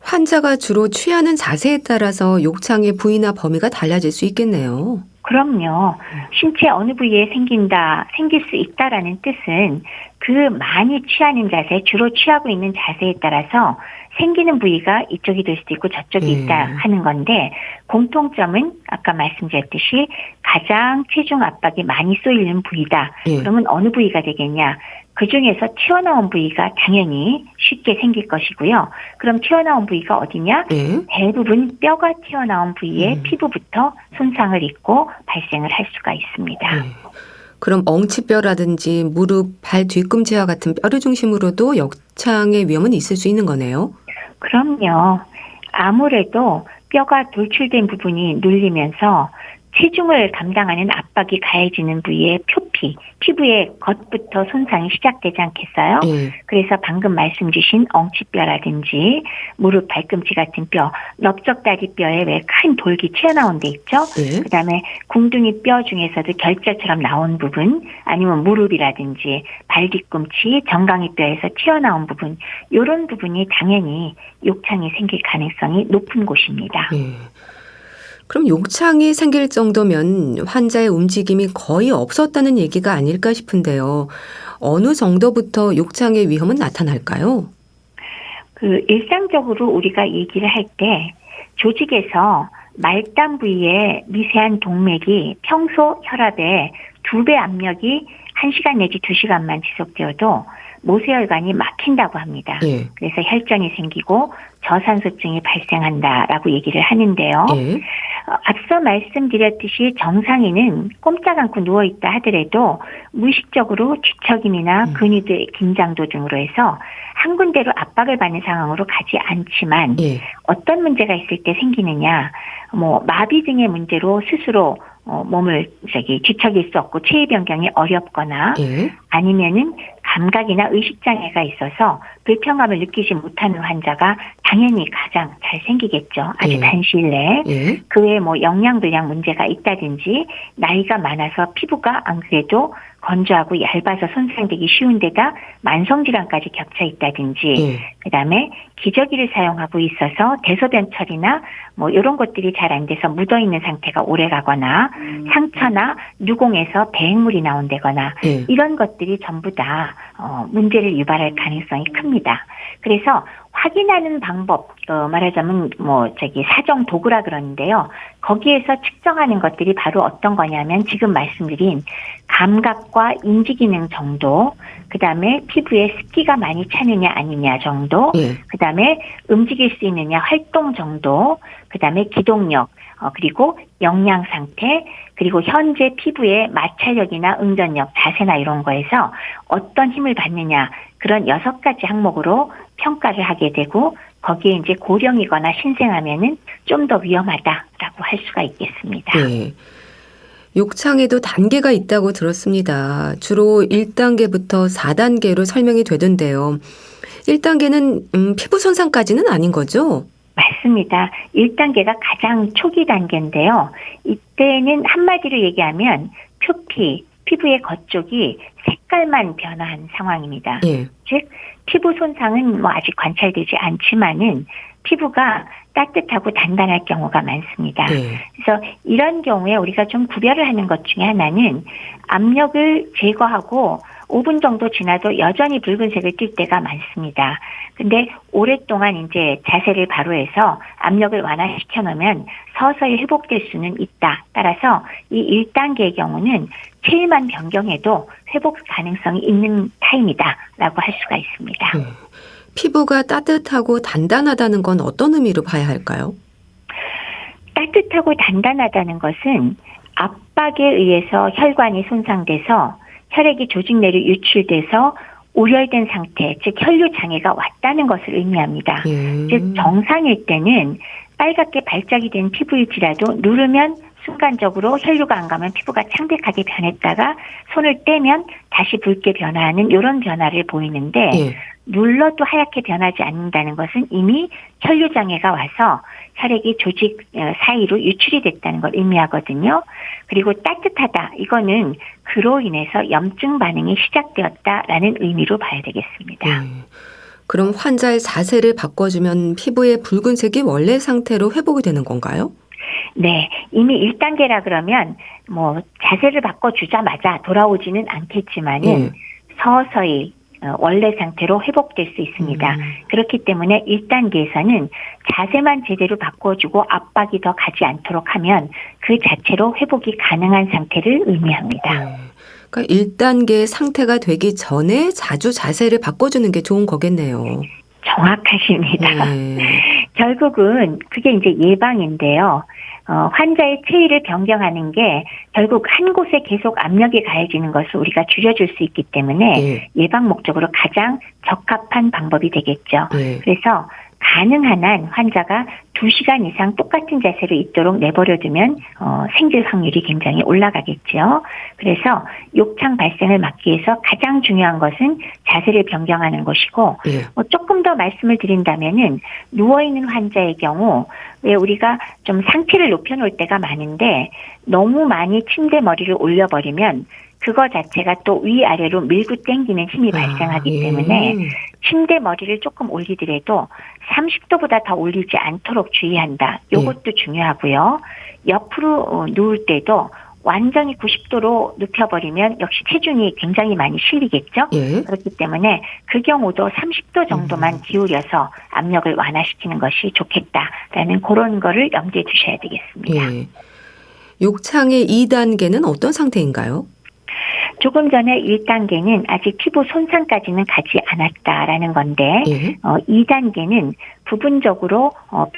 환자가 주로 취하는 자세에 따라서 욕창의 부위나 범위가 달라질 수 있겠네요. 그럼요. 신체 어느 부위에 생길 수 있다라는 뜻은 그 많이 취하는 자세, 주로 취하고 있는 자세에 따라서 생기는 부위가 이쪽이 될 수도 있고 저쪽이 있다 하는 건데 공통점은 아까 말씀드렸듯이 가장 체중 압박이 많이 쏘이는 부위다. 그러면 어느 부위가 되겠냐? 그중에서 튀어나온 부위가 당연히 쉽게 생길 것이고요. 그럼 튀어나온 부위가 어디냐? 대부분 뼈가 튀어나온 부위에 피부부터 손상을 입고 발생을 할 수가 있습니다. 그럼 엉치뼈라든지 무릎, 발 뒤꿈치와 같은 뼈를 중심으로도 욕창의 위험은 있을 수 있는 거네요? 그럼요. 아무래도 뼈가 돌출된 부분이 눌리면서 체중을 감당하는 압박이 가해지는 부위의 표피, 피부의 겉부터 손상이 시작되지 않겠어요? 예. 그래서 방금 말씀 주신 엉치뼈라든지 무릎, 발꿈치 같은 뼈, 넓적다리뼈에 왜 큰 돌기 튀어나온 데 있죠? 예. 그다음에 궁둥이 뼈 중에서도 결자처럼 나온 부분, 아니면 무릎이라든지 발 뒤꿈치, 정강이 뼈에서 튀어나온 부분, 이런 부분이 당연히 욕창이 생길 가능성이 높은 곳입니다. 예. 그럼 욕창이 생길 정도면 환자의 움직임이 거의 없었다는 얘기가 아닐까 싶은데요. 어느 정도부터 욕창의 위험은 나타날까요? 일상적으로 우리가 얘기를 할 때 조직에서 말단 부위에 미세한 동맥이 평소 혈압의 2배 압력이 1시간 내지 2시간만 지속되어도 모세혈관이 막힌다고 합니다. 예. 그래서 혈전이 생기고 저산소증이 발생한다라고 얘기를 하는데요. 예. 앞서 말씀드렸듯이 정상인은 꼼짝 않고 누워있다 하더라도 무의식적으로 뒤척임이나 근육의 긴장도 등으로 해서 한 군데로 압박을 받는 상황으로 가지 않지만 예. 어떤 문제가 있을 때 생기느냐, 마비 등의 문제로 스스로 몸을 뒤척일 수 없고 체위 변경이 어렵거나 예. 아니면은 감각이나 의식장애가 있어서 불편감을 느끼지 못하는 환자가 당연히 가장 잘 생기겠죠. 아주 예. 단시일 내에. 예. 그 외에 영양불량 문제가 있다든지 나이가 많아서 피부가 안 그래도 건조하고 얇아서 손상되기 쉬운 데다 만성질환까지 겹쳐 있다든지 예. 그다음에 기저귀를 사용하고 있어서 대소변 처리나 이런 것들이 잘 안 돼서 묻어있는 상태가 오래가거나 상처나 누공에서 배액물이 나온다거나 예. 이런 것들이 전부 다 문제를 유발할 가능성이 큽니다. 그래서 확인하는 방법, 말하자면 사정 도구라 그러는데요. 거기에서 측정하는 것들이 바로 어떤 거냐면 지금 말씀드린 감각과 인지 기능 정도, 그다음에 피부에 습기가 많이 차느냐 아니냐 정도, 예. 그다음에 움직일 수 있느냐 활동 정도, 그다음에 기동력, 그리고 영양 상태, 그리고 현재 피부의 마찰력이나 응전력, 자세나 이런 거에서 어떤 힘을 받느냐 그런 6가지 항목으로 평가를 하게 되고 거기에 이제 고령이거나 신생하면은 좀 더 위험하다라고 할 수가 있겠습니다. 예. 욕창에도 단계가 있다고 들었습니다. 주로 1단계부터 4단계로 설명이 되던데요. 1단계는 피부 손상까지는 아닌 거죠? 맞습니다. 1단계가 가장 초기 단계인데요. 이때는 한마디로 얘기하면 표피, 피부의 겉쪽이 색깔만 변화한 상황입니다. 예. 즉 피부 손상은 아직 관찰되지 않지만은 피부가 따뜻하고 단단할 경우가 많습니다. 예. 그래서 이런 경우에 우리가 좀 구별을 하는 것 중에 하나는 압력을 제거하고 5분 정도 지나도 여전히 붉은색을 띌 때가 많습니다. 근데 오랫동안 이제 자세를 바로 해서 압력을 완화시켜 놓으면 서서히 회복될 수는 있다. 따라서 이 1단계의 경우는 체위만 변경해도 회복 가능성이 있는 타임이다라고 할 수가 있습니다. 피부가 따뜻하고 단단하다는 건 어떤 의미로 봐야 할까요? 따뜻하고 단단하다는 것은 압박에 의해서 혈관이 손상돼서 혈액이 조직 내로 유출돼서 오열된 상태, 즉 혈류 장애가 왔다는 것을 의미합니다. 즉 정상일 때는 빨갛게 발작이 된 피부일지라도 누르면 순간적으로 혈류가 안 가면 피부가 창백하게 변했다가 손을 떼면 다시 붉게 변화하는 이런 변화를 보이는데 눌러도 하얗게 변하지 않는다는 것은 이미 혈류 장애가 와서 혈액이 조직 사이로 유출이 됐다는 걸 의미하거든요. 그리고 따뜻하다. 이거는 그로 인해서 염증 반응이 시작되었다라는 의미로 봐야 되겠습니다. 그럼 환자의 자세를 바꿔주면 피부의 붉은색이 원래 상태로 회복이 되는 건가요? 네. 이미 1단계라 그러면 자세를 바꿔주자마자 돌아오지는 않겠지만은 서서히 원래 상태로 회복될 수 있습니다. 그렇기 때문에 1단계에서는 자세만 제대로 바꿔주고 압박이 더 가지 않도록 하면 그 자체로 회복이 가능한 상태를 의미합니다. 그러니까 1단계 상태가 되기 전에 자주 자세를 바꿔주는 게 좋은 거겠네요. 정확하십니다. 결국은 그게 이제 예방인데요. 환자의 체위를 변경하는 게 결국 한 곳에 계속 압력이 가해지는 것을 우리가 줄여줄 수 있기 때문에 예방 목적으로 가장 적합한 방법이 되겠죠. 그래서 가능한 한 환자가 2시간 이상 똑같은 자세로 있도록 내버려두면 생길 확률이 굉장히 올라가겠죠. 그래서 욕창 발생을 막기 위해서 가장 중요한 것은 자세를 변경하는 것이고 예. 조금 더 말씀을 드린다면은 누워있는 환자의 경우 왜 우리가 좀 상체를 높여놓을 때가 많은데 너무 많이 침대 머리를 올려버리면 그거 자체가 또 위아래로 밀고 당기는 힘이 발생하기 때문에 침대 머리를 조금 올리더라도 30도보다 더 올리지 않도록 주의한다. 이것도 중요하고요. 옆으로 누울 때도 완전히 90도로 눕혀버리면 역시 체중이 굉장히 많이 실리겠죠. 예. 그렇기 때문에 그 경우도 30도 정도만 기울여서 압력을 완화시키는 것이 좋겠다라는 그런 거를 염두에 두셔야 되겠습니다. 예. 욕창의 2단계는 어떤 상태인가요? 조금 전에 1단계는 아직 피부 손상까지는 가지 않았다라는 건데 예. 2단계는 부분적으로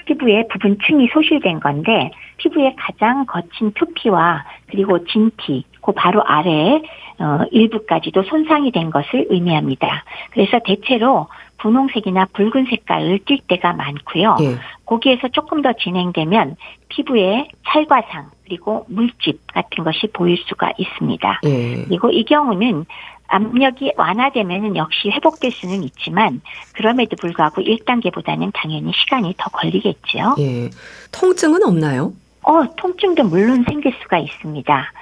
피부의 부분층이 소실된 건데 피부의 가장 거친 표피와 그리고 진피, 그 바로 아래에 일부까지도 손상이 된 것을 의미합니다. 그래서 대체로 분홍색이나 붉은 색깔을 띌 때가 많고요. 예. 거기에서 조금 더 진행되면 피부에 찰과상 그리고 물집 같은 것이 보일 수가 있습니다. 예. 그리고 이 경우는 압력이 완화되면 역시 회복될 수는 있지만 그럼에도 불구하고 1단계보다는 당연히 시간이 더 걸리겠죠. 예. 통증은 없나요? 통증도 물론 생길 수가 있습니다.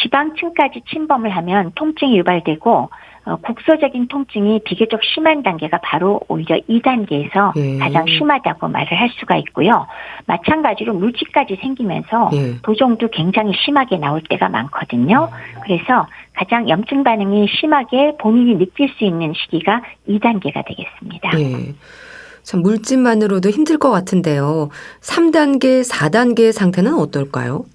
지방층까지 침범을 하면 통증이 유발되고 국소적인 통증이 비교적 심한 단계가 바로 오히려 2단계에서 가장 심하다고 말을 할 수가 있고요. 마찬가지로 물집까지 생기면서 도종도 굉장히 심하게 나올 때가 많거든요. 그래서 가장 염증 반응이 심하게 본인이 느낄 수 있는 시기가 2단계가 되겠습니다. 예. 참 물집만으로도 힘들 것 같은데요. 3단계, 4단계 상태는 어떨까요?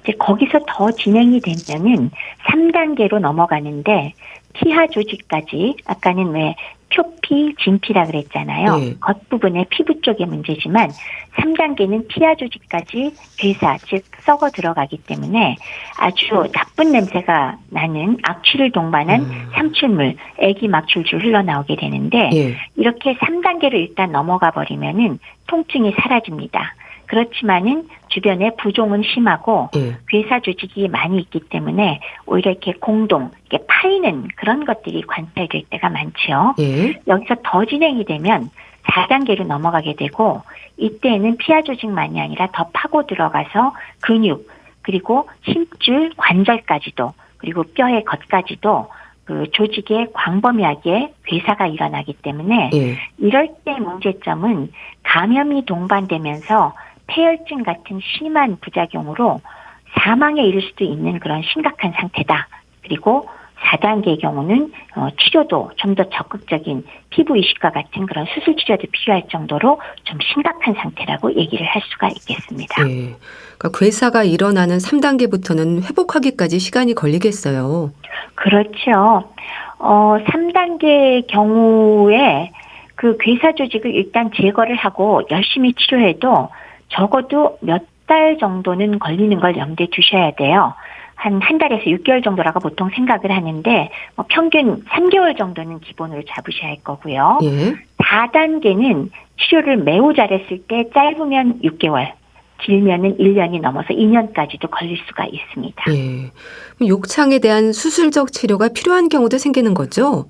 이제 거기서 더 진행이 되면은 3단계로 넘어가는데 피하 조직까지 아까는 왜 표피, 진피라 그랬잖아요. 네. 겉부분의 피부 쪽의 문제지만 3단계는 피하 조직까지 괴사, 즉 썩어 들어가기 때문에 아주 나쁜 냄새가 나는 악취를 동반한 삼출물, 액이 막 줄줄 흘러나오게 되는데 이렇게 3단계로 일단 넘어가 버리면은 통증이 사라집니다. 그렇지만은 주변에 부종은 심하고 괴사 조직이 많이 있기 때문에 오히려 이렇게 공동, 이렇게 파이는 그런 것들이 관찰될 때가 많죠. 여기서 더 진행이 되면 4단계로 넘어가게 되고 이때에는 피하 조직만이 아니라 더 파고 들어가서 근육 그리고 심줄, 관절까지도 그리고 뼈의 겉까지도 그 조직에 광범위하게 괴사가 일어나기 때문에 이럴 때 문제점은 감염이 동반되면서 폐혈증 같은 심한 부작용으로 사망에 이를 수도 있는 그런 심각한 상태다. 그리고 4단계의 경우는 치료도 좀 더 적극적인 피부 이식과 같은 그런 수술 치료도 필요할 정도로 좀 심각한 상태라고 얘기를 할 수가 있겠습니다. 그러니까 괴사가 일어나는 3단계부터는 회복하기까지 시간이 걸리겠어요. 그렇죠. 3단계의 경우에 그 괴사 조직을 일단 제거를 하고 열심히 치료해도 적어도 몇 달 정도는 걸리는 걸 염두에 두셔야 돼요. 한 달에서 6개월 정도라고 보통 생각을 하는데 평균 3개월 정도는 기본으로 잡으셔야 할 거고요. 4단계는 치료를 매우 잘했을 때 짧으면 6개월, 길면은 1년이 넘어서 2년까지도 걸릴 수가 있습니다. 욕창에 대한 수술적 치료가 필요한 경우도 생기는 거죠?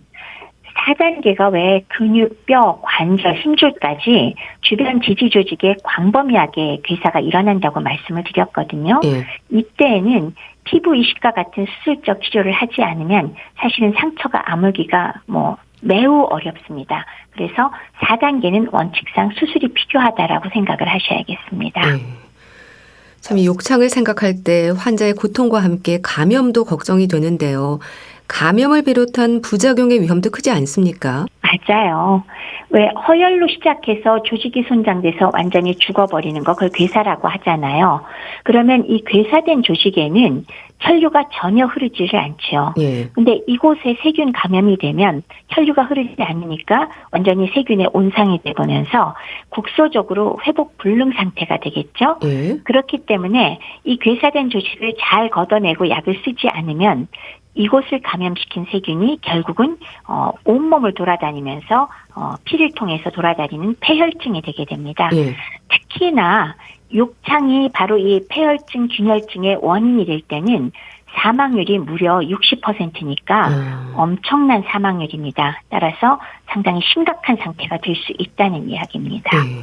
4단계가 왜 근육, 뼈, 관절, 힘줄까지 주변 지지 조직에 광범위하게 괴사가 일어난다고 말씀을 드렸거든요. 이때에는 피부 이식과 같은 수술적 치료를 하지 않으면 사실은 상처가 아물기가 매우 어렵습니다. 그래서 4단계는 원칙상 수술이 필요하다라고 생각을 하셔야겠습니다. 참 이 욕창을 생각할 때 환자의 고통과 함께 감염도 걱정이 되는데요. 감염을 비롯한 부작용의 위험도 크지 않습니까? 맞아요. 왜 허열로 시작해서 조직이 손상돼서 완전히 죽어버리는 거 그걸 괴사라고 하잖아요. 그러면 이 괴사된 조직에는 혈류가 전혀 흐르지를 않죠. 근데 이곳에 세균 감염이 되면 혈류가 흐르지 않으니까 완전히 세균의 온상이 되면서 국소적으로 회복 불능 상태가 되겠죠. 그렇기 때문에 이 괴사된 조직을 잘 걷어내고 약을 쓰지 않으면 이곳을 감염시킨 세균이 결국은 온몸을 돌아다니면서 피를 통해서 돌아다니는 폐혈증이 되게 됩니다. 예. 특히나 욕창이 바로 이 폐혈증, 균혈증의 원인이 될 때는 사망률이 무려 60%니까 엄청난 사망률입니다. 따라서 상당히 심각한 상태가 될 수 있다는 이야기입니다. 예.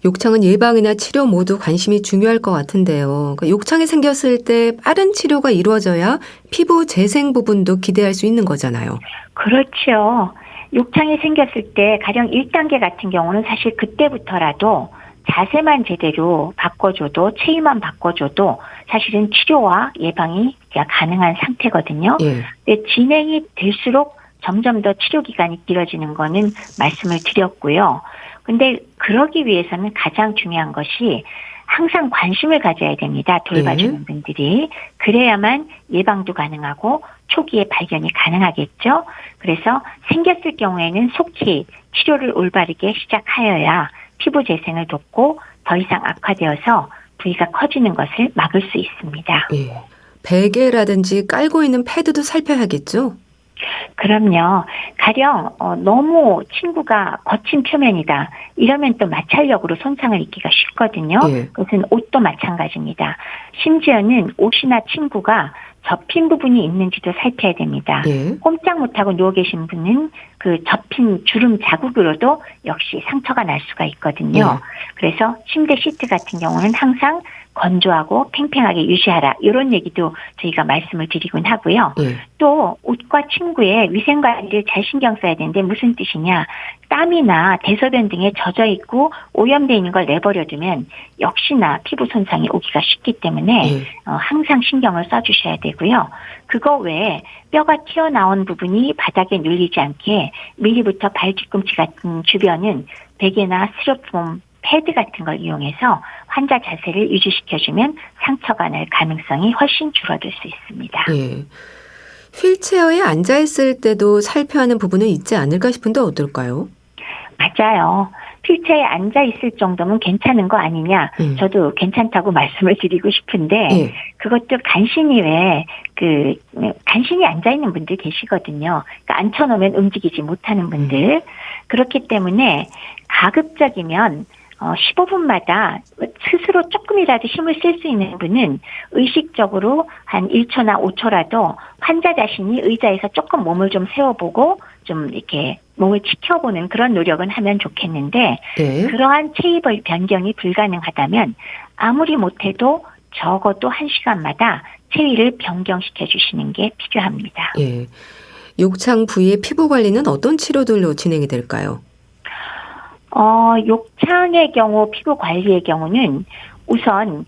욕창은 예방이나 치료 모두 관심이 중요할 것 같은데요. 그러니까 욕창이 생겼을 때 빠른 치료가 이루어져야 피부 재생 부분도 기대할 수 있는 거잖아요. 그렇죠. 욕창이 생겼을 때 가령 1단계 같은 경우는 사실 그때부터라도 자세만 제대로 바꿔줘도 체위만 바꿔줘도 사실은 치료와 예방이 가능한 상태거든요. 예. 근데 진행이 될수록 점점 더 치료 기간이 길어지는 거는 말씀을 드렸고요. 근데 그러기 위해서는 가장 중요한 것이 항상 관심을 가져야 됩니다. 돌봐주는 분들이. 그래야만 예방도 가능하고 초기에 발견이 가능하겠죠. 그래서 생겼을 경우에는 속히 치료를 올바르게 시작하여야 피부 재생을 돕고 더 이상 악화되어서 부위가 커지는 것을 막을 수 있습니다. 예. 베개라든지 깔고 있는 패드도 살펴야겠죠? 그럼요. 가령 너무 침구가 거친 표면이다. 이러면 또 마찰력으로 손상을 입기가 쉽거든요. 예. 그것은 옷도 마찬가지입니다. 심지어는 옷이나 침구가 접힌 부분이 있는지도 살펴야 됩니다. 예. 꼼짝 못하고 누워 계신 분은 그 접힌 주름 자국으로도 역시 상처가 날 수가 있거든요. 그래서 침대 시트 같은 경우는 항상 건조하고 팽팽하게 유지하라. 이런 얘기도 저희가 말씀을 드리곤 하고요. 또 옷과 침구에 위생관리를 잘 신경 써야 되는데 무슨 뜻이냐. 땀이나 대소변 등에 젖어 있고 오염되어 있는 걸 내버려두면 역시나 피부 손상이 오기가 쉽기 때문에 항상 신경을 써주셔야 되고요. 그거 외에 뼈가 튀어나온 부분이 바닥에 눌리지 않게 미리부터 발 뒤꿈치 같은 주변은 베개나 스티로폼 패드 같은 걸 이용해서 환자 자세를 유지시켜주면 상처가 날 가능성이 훨씬 줄어들 수 있습니다. 예. 휠체어에 앉아있을 때도 살펴야 하는 부분은 있지 않을까 싶은데 어떨까요? 맞아요. 휠체어에 앉아있을 정도면 괜찮은 거 아니냐. 저도 괜찮다고 말씀을 드리고 싶은데 그것도 간신히 간신히 앉아있는 분들 계시거든요. 그러니까 앉혀놓으면 움직이지 못하는 분들. 그렇기 때문에 가급적이면 15분마다 스스로 조금이라도 힘을 쓸 수 있는 분은 의식적으로 한 1초나 5초라도 환자 자신이 의자에서 조금 몸을 좀 세워보고 좀 이렇게 몸을 지켜보는 그런 노력은 하면 좋겠는데 그러한 체위 변경이 불가능하다면 아무리 못해도 적어도 1시간마다 체위를 변경시켜 주시는 게 필요합니다. 예. 욕창 부위의 피부 관리는 어떤 치료들로 진행이 될까요? 욕창의 경우, 피부 관리의 경우는 우선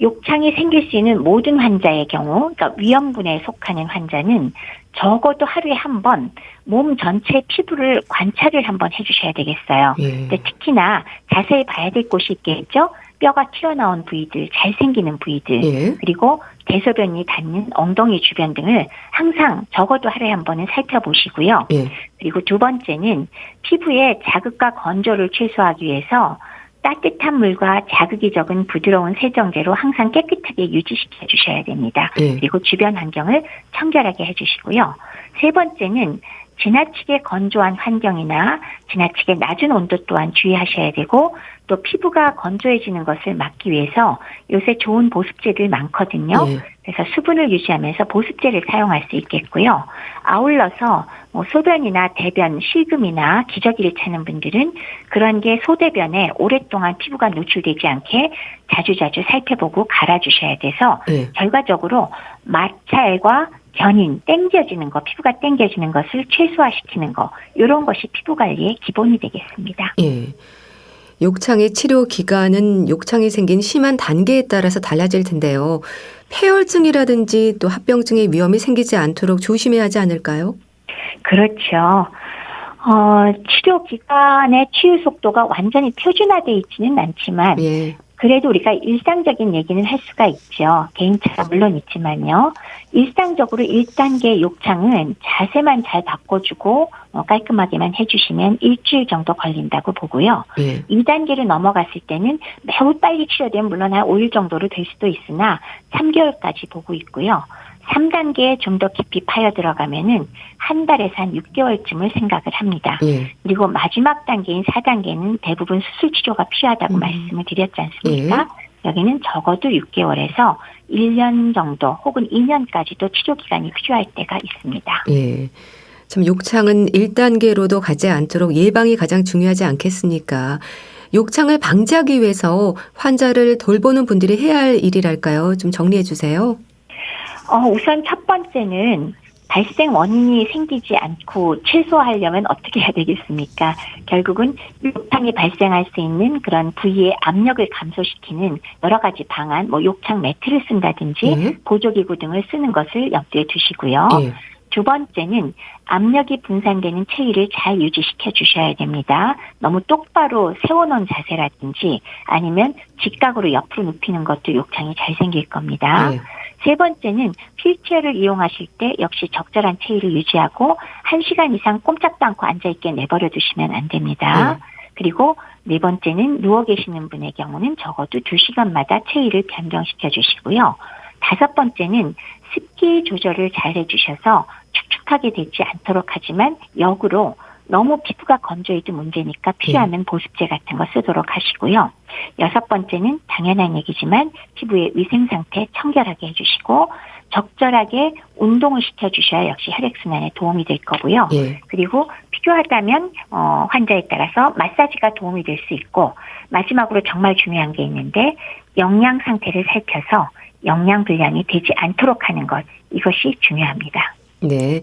욕창이 생길 수 있는 모든 환자의 경우, 그러니까 위험군에 속하는 환자는 적어도 하루에 한 번 몸 전체 피부를 관찰을 한번 해주셔야 되겠어요. 근데 특히나 자세히 봐야 될 곳이 있겠죠. 뼈가 튀어나온 부위들, 잘생기는 부위들, 그리고 대소변이 닿는 엉덩이 주변 등을 항상 적어도 하루에 한 번은 살펴보시고요. 그리고 두 번째는 피부의 자극과 건조를 최소화하기 위해서 따뜻한 물과 자극이 적은 부드러운 세정제로 항상 깨끗하게 유지시켜 주셔야 됩니다. 그리고 주변 환경을 청결하게 해주시고요. 세 번째는 지나치게 건조한 환경이나 지나치게 낮은 온도 또한 주의하셔야 되고 또 피부가 건조해지는 것을 막기 위해서 요새 좋은 보습제들 많거든요. 그래서 수분을 유지하면서 보습제를 사용할 수 있겠고요. 아울러서 소변이나 대변, 실금이나 기저귀를 차는 분들은 그런 게 소대변에 오랫동안 피부가 노출되지 않게 자주자주 살펴보고 갈아주셔야 돼서 결과적으로 마찰과 견인, 땡겨지는 거, 피부가 땡겨지는 것을 최소화시키는 거, 이런 것이 피부 관리의 기본이 되겠습니다. 욕창의 치료 기간은 욕창이 생긴 심한 단계에 따라서 달라질 텐데요. 폐혈증이라든지 또 합병증의 위험이 생기지 않도록 조심해야 하지 않을까요? 그렇죠. 치료 기간의 치유 속도가 완전히 표준화되어 있지는 않지만 그래도 우리가 일상적인 얘기는 할 수가 있죠. 개인차가 물론 있지만요. 일상적으로 1단계 욕창은 자세만 잘 바꿔주고 깔끔하게만 해주시면 일주일 정도 걸린다고 보고요. 2단계로 넘어갔을 때는 매우 빨리 치료되면 물론 한 5일 정도로 될 수도 있으나 3개월까지 보고 있고요. 3단계에 좀 더 깊이 파여 들어가면은 한 달에서 한 6개월쯤을 생각을 합니다. 예. 그리고 마지막 단계인 4단계는 대부분 수술 치료가 필요하다고 말씀을 드렸지 않습니까? 여기는 적어도 6개월에서 1년 정도 혹은 2년까지도 치료 기간이 필요할 때가 있습니다. 예. 참 욕창은 1단계로도 가지 않도록 예방이 가장 중요하지 않겠습니까? 욕창을 방지하기 위해서 환자를 돌보는 분들이 해야 할 일이랄까요? 좀 정리해 주세요. 우선 첫 번째는 발생 원인이 생기지 않고 최소화하려면 어떻게 해야 되겠습니까? 결국은 욕창이 발생할 수 있는 그런 부위의 압력을 감소시키는 여러 가지 방안, 욕창 매트를 쓴다든지 보조기구 등을 쓰는 것을 염두에 두시고요. 두 번째는 압력이 분산되는 체위를 잘 유지시켜 주셔야 됩니다. 너무 똑바로 세워놓은 자세라든지 아니면 직각으로 옆으로 눕히는 것도 욕창이 잘 생길 겁니다. 세 번째는 휠체어를 이용하실 때 역시 적절한 체위를 유지하고 1시간 이상 꼼짝도 않고 앉아있게 내버려 두시면 안 됩니다. 그리고 네 번째는 누워 계시는 분의 경우는 적어도 2시간마다 체위를 변경시켜 주시고요. 다섯 번째는 습기 조절을 잘 해주셔서 축축하게 되지 않도록 하지만 역으로 너무 피부가 건조해도 문제니까 필요하면 보습제 같은 거 쓰도록 하시고요. 여섯 번째는 당연한 얘기지만 피부의 위생 상태 청결하게 해주시고 적절하게 운동을 시켜주셔야 역시 혈액순환에 도움이 될 거고요. 그리고 필요하다면 환자에 따라서 마사지가 도움이 될 수 있고 마지막으로 정말 중요한 게 있는데 영양 상태를 살펴서 영양 불량이 되지 않도록 하는 것 이것이 중요합니다. 네.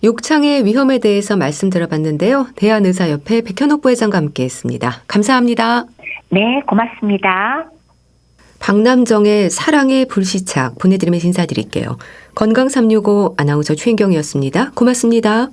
욕창의 위험에 대해서 말씀 들어봤는데요. 대한의사협회 백현옥 부회장과 함께했습니다. 감사합니다. 네, 고맙습니다. 박남정의 사랑의 불시착 보내드리면서 인사드릴게요. 건강365 아나운서 최인경이었습니다. 고맙습니다.